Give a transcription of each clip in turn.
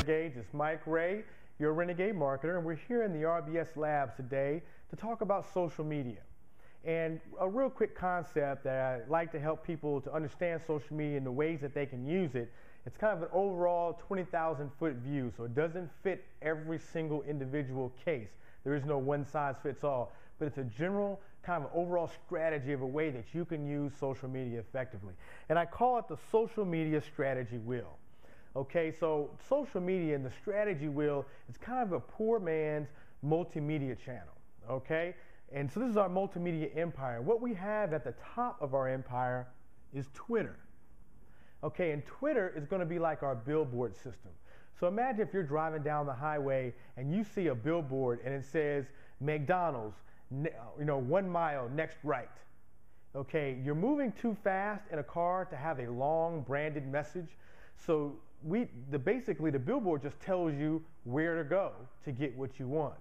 Renegades. It's Mike Ray, your Renegade marketer, and we're here in the RBS Labs today to talk about social media. And a real quick concept that I like to help people to understand social media and the ways that they can use it. It's kind of an overall 20,000 foot view, so it doesn't fit every single individual case. There is no one size fits all, but it's a general kind of overall strategy of a way that you can use social media effectively. And I call it the social media strategy wheel. Okay, so social media and the strategy wheel is kind of a poor man's multimedia channel. Okay, and so this is our multimedia empire. What we have at the top of our empire is Twitter. Okay, and Twitter is going to be like our billboard system. So imagine if you're driving down the highway and you see a billboard and it says McDonald's, 1 mile next right. Okay, you're moving too fast in a car to have a long branded message. So basically the billboard just tells you where to go to get what you want.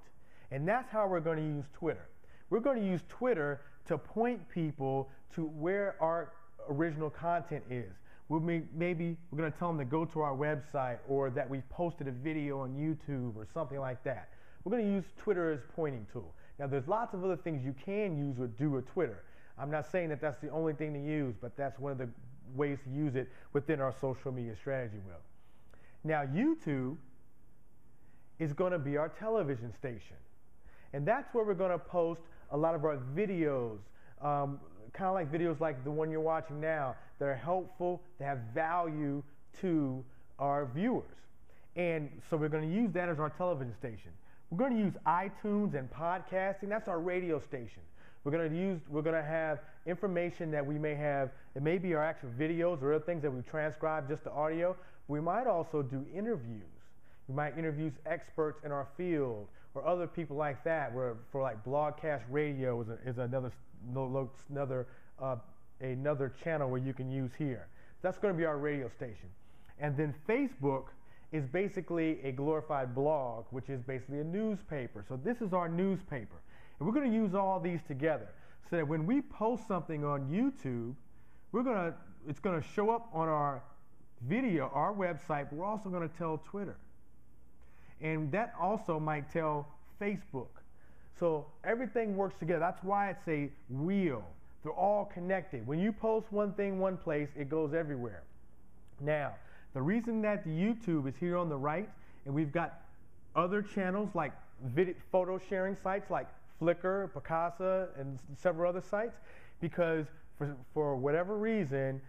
And that's how we're going to use Twitter. We're going to use Twitter to point people to where our original content is. Maybe we're going to tell them to go to our website, or that we've posted a video on YouTube or something like that. We're going to use Twitter as a pointing tool. Now, there's lots of other things you can use or do with Twitter. I'm not saying that that's the only thing to use, but that's one of the ways to use it within our social media strategy wheel. Now, YouTube is going to be our television station. And that's where we're going to post a lot of our videos, kind of like videos like the one you're watching now, that are helpful, that have value to our viewers. And so we're going to use that as our television station. We're going to use iTunes and podcasting. That's our radio station. We're going to have information that we may have. It may be our actual videos or other things that we transcribe just the audio. We might also do interviews. We might interview experts in our field or other people like that. Where for like broadcast radio is another channel where you can use here. That's going to be our radio station. And then Facebook is basically a glorified blog, which is basically a newspaper. So this is our newspaper. And we're going to use all these together so that when we post something on YouTube, it's going to show up on our video, our website, but we're also going to tell Twitter. And that also might tell Facebook. So everything works together. That's why it's a wheel. They're all connected. When you post one thing one place, it goes everywhere. Now, the reason that the YouTube is here on the right, and we've got other channels like photo sharing sites like Flickr, Picasa, and several other sites, because for whatever reason,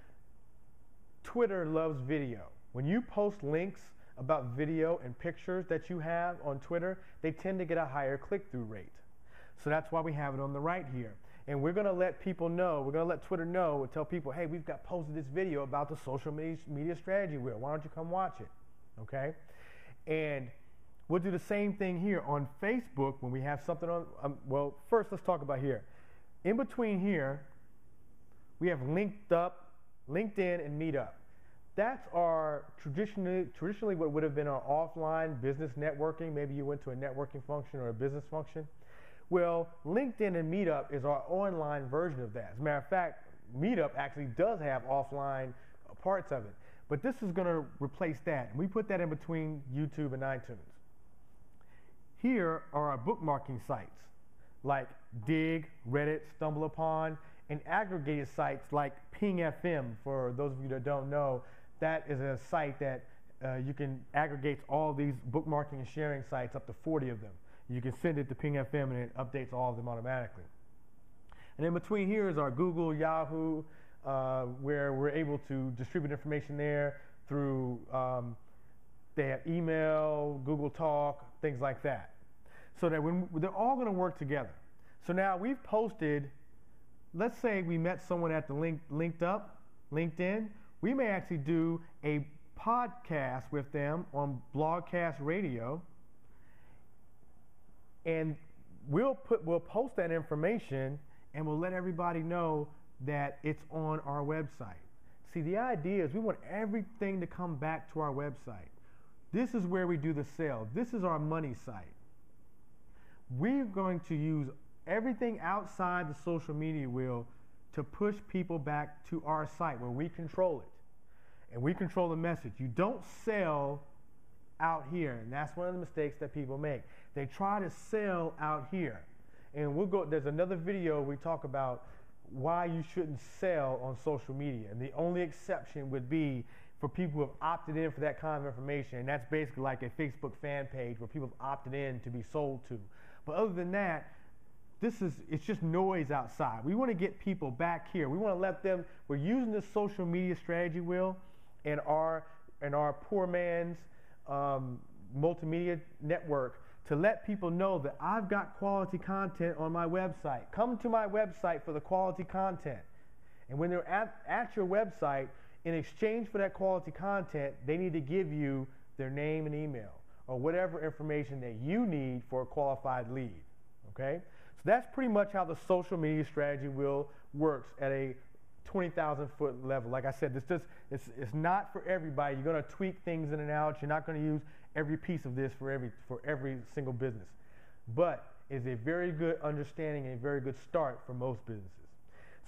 Twitter loves video. When you post links about video and pictures that you have on Twitter, they tend to get a higher click-through rate. So that's why we have it on the right here. And we're going to let people know, we're going to let Twitter know and tell people, hey, we've got posted this video about the social media strategy wheel. Why don't you come watch it? Okay? And we'll do the same thing here on Facebook when we have something on, well, first let's talk about here. In between here, we have LinkedIn and Meetup. That's our traditionally what would have been our offline business networking. Maybe you went to a networking function or a business function. Well, LinkedIn and Meetup is our online version of that. As a matter of fact, Meetup actually does have offline parts of it. But this is going to replace that. And we put that in between YouTube and iTunes. Here are our bookmarking sites like Dig, Reddit, StumbleUpon, and aggregated sites like Ping FM. For those of you that don't know, that is a site that you can aggregate all these bookmarking and sharing sites, up to 40 of them. You can send it to Ping FM and it updates all of them automatically. And in between here is our Google, Yahoo, where we're able to distribute information there through, they have email, Google Talk, things like that. So that they're all going to work together. So now we've posted, let's say we met someone at the LinkedIn. We may actually do a podcast with them on Blogcast Radio, and we'll post that information, and we'll let everybody know that it's on our website. See, the idea is we want everything to come back to our website. This is where we do the sale. This is our money site. We're going to use everything outside the social media wheel to push people back to our site where we control it. And we control the message. You don't sell out here, and that's one of the mistakes that people make. They try to sell out here, and there's another video we talk about why you shouldn't sell on social media, and the only exception would be for people who have opted in for that kind of information, and that's basically like a Facebook fan page where people have opted in to be sold to. But other than that, it's just noise outside. We want to get people back here. We want to let them, we're using this social media strategy wheel and our poor man's multimedia network to let people know that I've got quality content on my website. Come to my website for the quality content. And when they're at your website, in exchange for that quality content, they need to give you their name and email or whatever information that you need for a qualified lead, okay? So that's pretty much how the social media strategy wheel works at a 20,000 foot level. Like I said, it's not for everybody. You're going to tweak things in and out. You're not going to use every piece of this for every single business. But it's a very good understanding and a very good start for most businesses.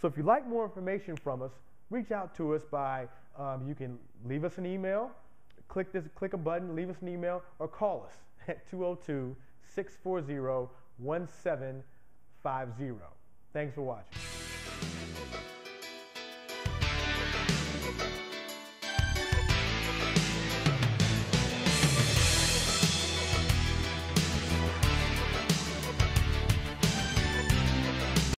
So if you'd like more information from us, reach out to us by, you can leave us an email, click a button, leave us an email, or call us at 202-640-1750. Thanks for watching.